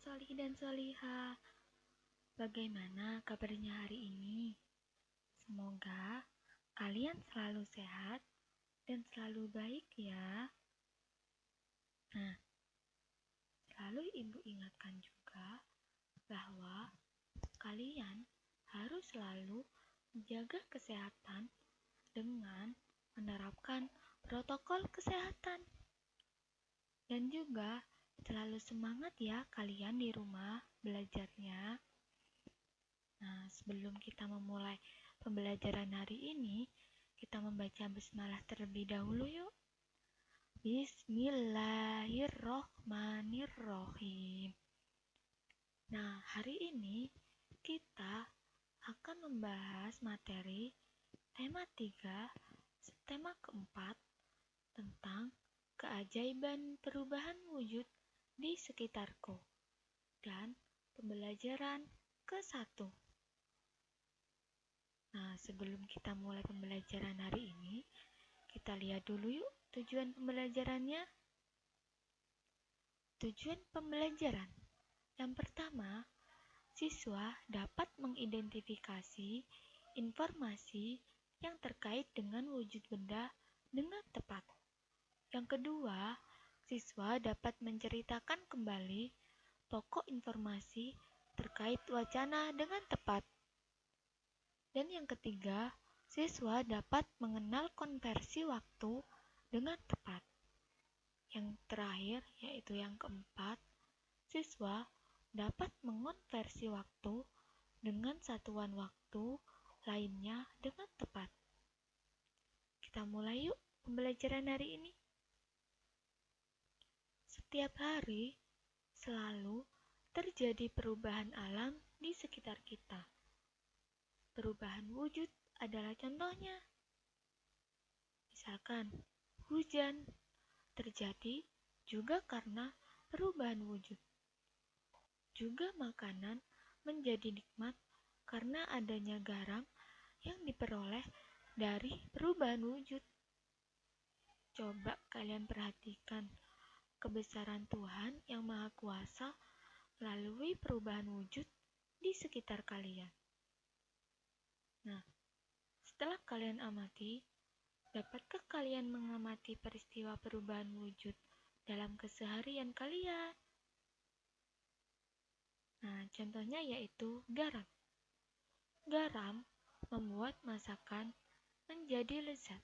solih dan soliha. Bagaimana kabarnya hari ini? Semoga kalian selalu sehat dan selalu baik ya. Nah, selalu ibu ingatkan juga bahwa kalian harus selalu menjaga kesehatan dengan menerapkan protokol kesehatan. Dan juga selalu semangat ya kalian di rumah belajarnya. Nah, sebelum kita memulai pembelajaran hari ini, kita membaca basmalah terlebih dahulu yuk. Bismillahirrohmanirrohim. Nah, hari ini kita akan membahas materi tema 3, tema keempat tentang keajaiban perubahan wujud di sekitarku dan pembelajaran ke-1. Nah, sebelum kita mulai pembelajaran hari ini, kita lihat dulu yuk tujuan pembelajarannya. Tujuan pembelajaran yang pertama, siswa dapat mengidentifikasi informasi yang terkait dengan wujud benda dengan tepat. Yang kedua, siswa dapat menceritakan kembali pokok informasi terkait wacana dengan tepat. Dan yang ketiga, siswa dapat mengenal konversi waktu dengan tepat. Yang terakhir, yaitu yang keempat, siswa dapat mengonversi waktu dengan satuan waktu lainnya dengan tepat. Kita mulai yuk pembelajaran hari ini. Setiap hari selalu terjadi perubahan alam di sekitar kita. Perubahan wujud adalah contohnya. Misalkan hujan terjadi juga karena perubahan wujud. Juga makanan menjadi nikmat karena adanya garam yang diperoleh dari perubahan wujud. Coba kalian perhatikan kebesaran Tuhan yang Maha Kuasa melalui perubahan wujud di sekitar kalian. Nah, setelah kalian amati, dapatkah kalian mengamati peristiwa perubahan wujud dalam keseharian kalian? Nah, contohnya yaitu garam. Garam membuat masakan menjadi lezat.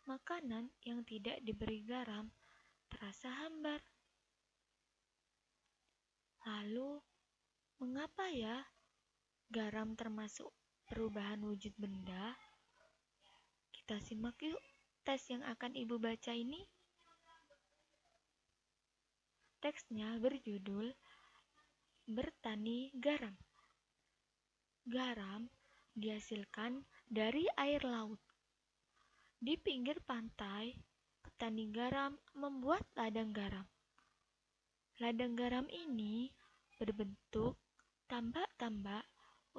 Makanan yang tidak diberi garam terasa hambar. Lalu, mengapa ya garam termasuk perubahan wujud benda? Kita simak yuk tes yang akan ibu baca ini. Teksnya berjudul Bertani Garam. Garam dihasilkan dari air laut. Di pinggir pantai, petani garam membuat ladang garam. Ladang garam ini berbentuk tambak-tambak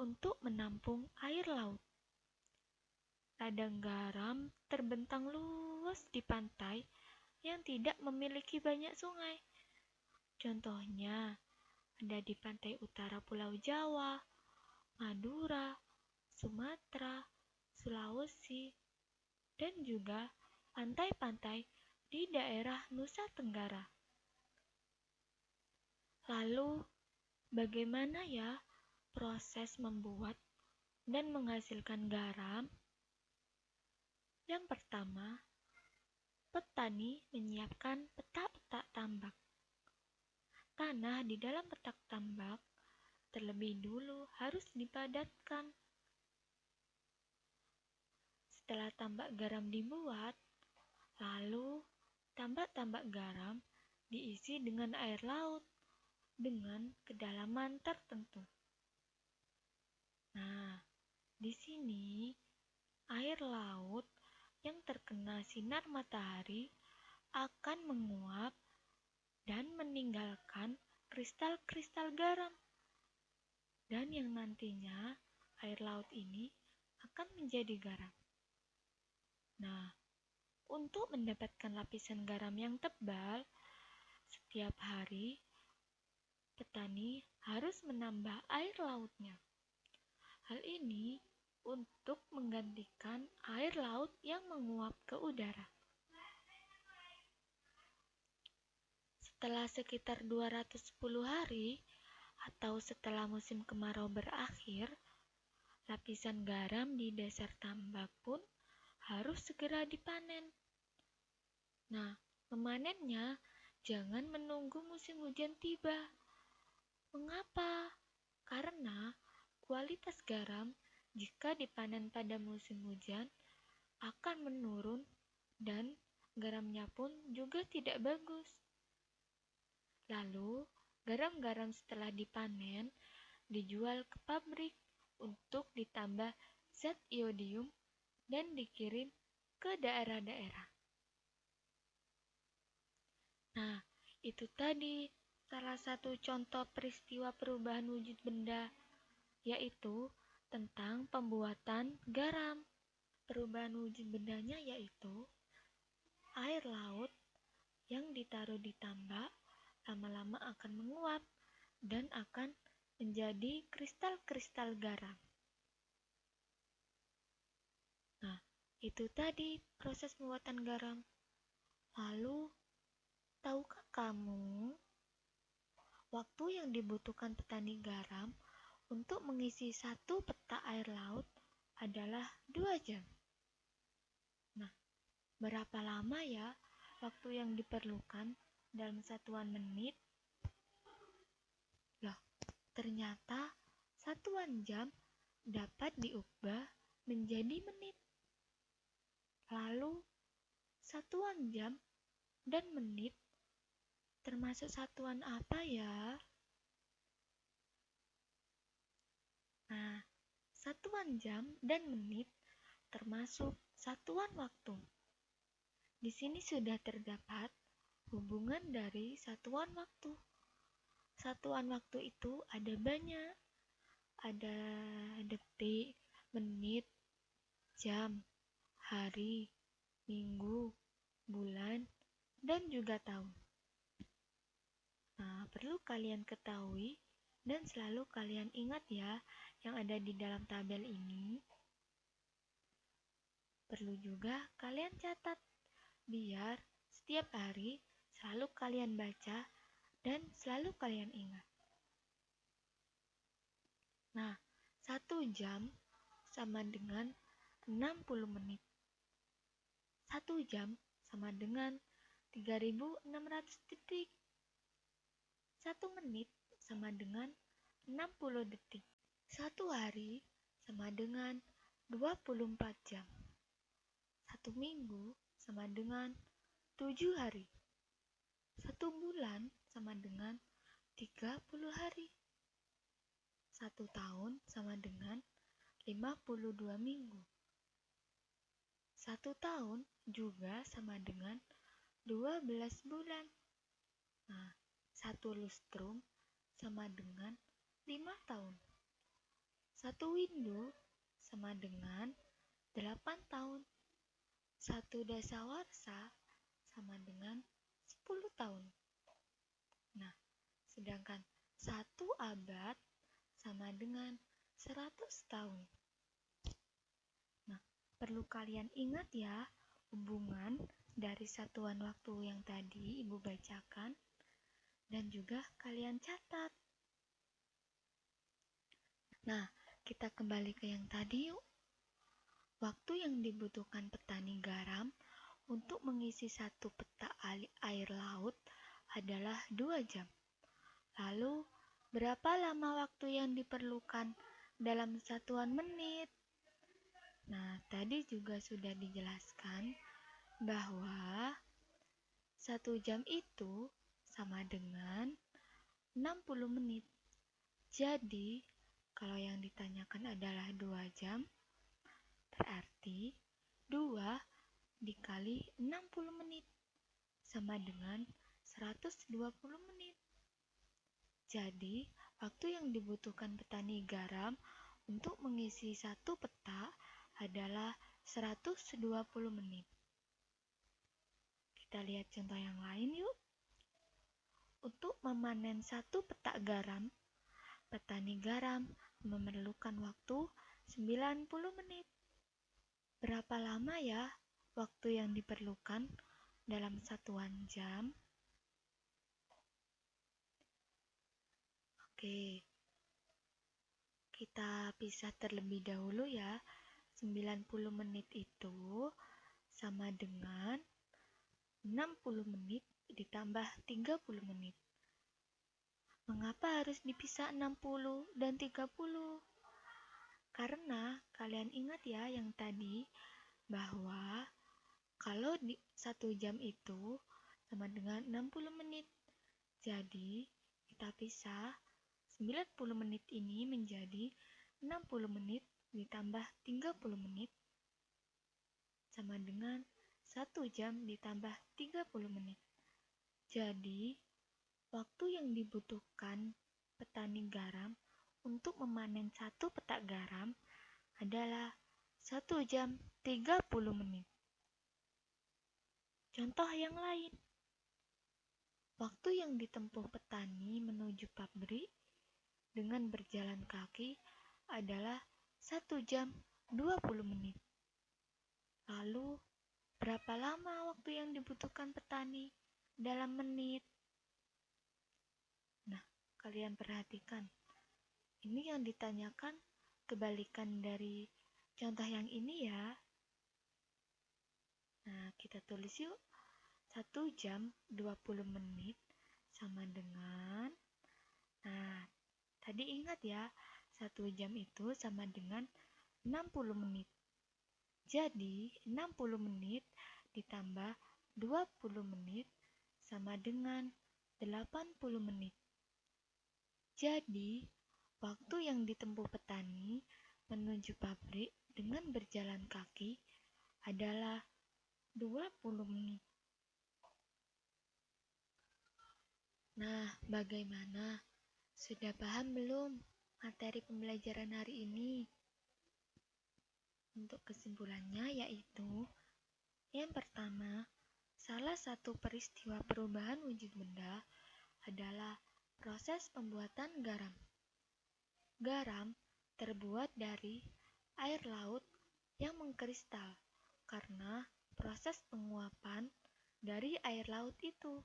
untuk menampung air laut. Ladang garam terbentang luas di pantai yang tidak memiliki banyak sungai. Contohnya, ada di pantai utara Pulau Jawa, Madura, Sumatera, Sulawesi, dan juga pantai-pantai di daerah Nusa Tenggara. Lalu, bagaimana ya proses membuat dan menghasilkan garam? Yang pertama, petani menyiapkan petak-petak tambak. Tanah di dalam petak tambak terlebih dulu harus dipadatkan. Setelah tambak garam dibuat, lalu tambak-tambak garam diisi dengan air laut dengan kedalaman tertentu. Nah, di sini air laut yang terkena sinar matahari akan menguap dan meninggalkan kristal-kristal garam. Dan yang nantinya air laut ini akan menjadi garam. Nah, untuk mendapatkan lapisan garam yang tebal, setiap hari petani harus menambah air lautnya. Hal ini untuk menggantikan air laut yang menguap ke udara. Setelah sekitar 210 hari atau setelah musim kemarau berakhir, lapisan garam di dasar tambak pun harus segera dipanen. Nah, memanennya jangan menunggu musim hujan tiba. Mengapa? Karena kualitas garam jika dipanen pada musim hujan akan menurun dan garamnya pun juga tidak bagus. Lalu, garam-garam setelah dipanen dijual ke pabrik untuk ditambah zat iodium dan dikirim ke daerah-daerah. Nah, itu tadi salah satu contoh peristiwa perubahan wujud benda, yaitu tentang pembuatan garam. Perubahan wujud bendanya yaitu air laut yang ditaruh di tambak lama-lama akan menguap dan akan menjadi kristal-kristal garam. Nah, itu tadi proses pembuatan garam. Lalu, tahukah kamu waktu yang dibutuhkan petani garam untuk mengisi satu peta air laut adalah 2 jam? Nah, berapa lama ya waktu yang diperlukan dalam satuan menit? Loh, ternyata satuan jam dapat diubah menjadi menit. Lalu, satuan jam dan menit termasuk satuan apa ya? Nah, satuan jam dan menit termasuk satuan waktu. Di sini sudah terdapat hubungan dari satuan waktu. Satuan waktu itu ada banyak. Ada detik, menit, jam, hari, minggu, bulan, dan juga tahun. Nah, perlu kalian ketahui dan selalu kalian ingat ya yang ada di dalam tabel ini. Perlu juga kalian catat biar setiap hari selalu kalian baca dan selalu kalian ingat. Nah, 1 jam sama dengan 60 menit. 1 jam sama dengan 3.600 detik. 1 menit sama dengan 60 detik. 1 hari sama dengan 24 jam. 1 minggu sama dengan 7 hari. 1 bulan sama dengan 30 hari. 1 tahun sama dengan 52 minggu. 1 tahun juga sama dengan 12 bulan. Nah, 1 lustrum sama dengan 5 tahun. 1 windu sama dengan 8 tahun. 1 dasawarsa sama dengan 10 tahun. Nah, sedangkan 1 abad sama dengan 100 tahun. Nah, perlu kalian ingat ya hubungan dari satuan waktu yang tadi Ibu bacakan dan juga kalian catat. Nah, kita kembali ke yang tadi yuk. Waktu yang dibutuhkan petani garam untuk mengisi satu peta air laut adalah 2 jam. Lalu, berapa lama waktu yang diperlukan dalam satuan menit? Nah, tadi juga sudah dijelaskan bahwa 1 jam itu sama dengan 60 menit. Jadi, kalau yang ditanyakan adalah 2 jam, berarti 2 dikali 60 menit sama dengan 120 menit. Jadi, waktu yang dibutuhkan petani garam untuk mengisi satu peta adalah 120 menit. Kita lihat contoh yang lain yuk. Untuk memanen satu petak garam, petani garam memerlukan waktu 90 menit. Berapa lama ya waktu yang diperlukan dalam satuan jam? Oke, kita pisah terlebih dahulu ya. 90 menit itu sama dengan 60 menit ditambah 30 menit. Mengapa harus dipisah 60 dan 30? Karena kalian ingat ya yang tadi bahwa kalau di 1 jam itu sama dengan 60 menit. Jadi kita pisah 90 menit ini menjadi 60 menit ditambah 30 menit sama dengan 1 jam ditambah 30 menit. Jadi, waktu yang dibutuhkan petani garam untuk memanen satu petak garam adalah 1 jam 30 menit. Contoh yang lain, waktu yang ditempuh petani menuju pabrik dengan berjalan kaki adalah 1 jam 20 menit. Lalu, berapa lama waktu yang dibutuhkan petani dalam menit? Nah, kalian perhatikan. Ini yang ditanyakan kebalikan dari contoh yang ini ya. Nah, kita tulis yuk. 1 jam 20 menit sama dengan, nah, tadi ingat ya, 1 jam itu sama dengan 60 menit. Jadi, 60 menit ditambah 20 menit sama dengan 80 menit. Jadi, waktu yang ditempuh petani menuju pabrik dengan berjalan kaki adalah 20 menit. Nah, bagaimana? Sudah paham belum materi pembelajaran hari ini? Untuk kesimpulannya yaitu, yang pertama, salah satu peristiwa perubahan wujud benda adalah proses pembuatan garam. Garam terbuat dari air laut yang mengkristal karena proses penguapan dari air laut itu.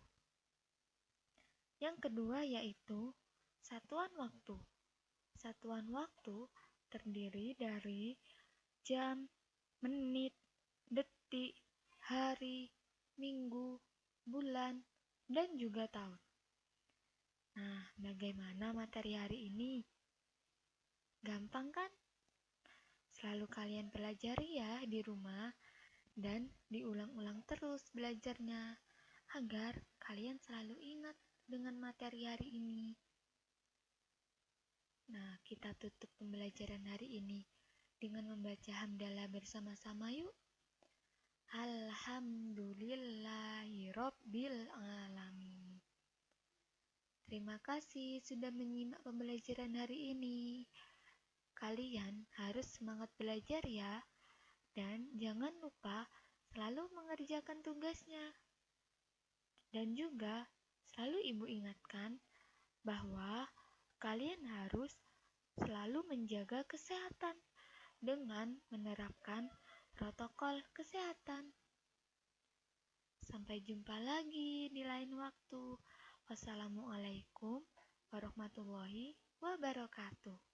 Yang kedua yaitu satuan waktu. Satuan waktu terdiri dari jam, menit, detik, hari, minggu, bulan, dan juga tahun. Nah, bagaimana materi hari ini? Gampang kan? Selalu kalian pelajari ya di rumah dan diulang-ulang terus belajarnya agar kalian selalu ingat dengan materi hari ini. Nah, kita tutup pembelajaran hari ini dengan membaca hamdalah bersama-sama yuk. Alhamdulillahirabbil alamin. Terima kasih sudah menyimak pembelajaran hari ini. Kalian harus semangat belajar ya, dan jangan lupa selalu mengerjakan tugasnya. Dan juga selalu ibu ingatkan bahwa kalian harus selalu menjaga kesehatan dengan menerapkan protokol kesehatan. Sampai jumpa lagi di lain waktu. Wassalamualaikum warahmatullahi wabarakatuh.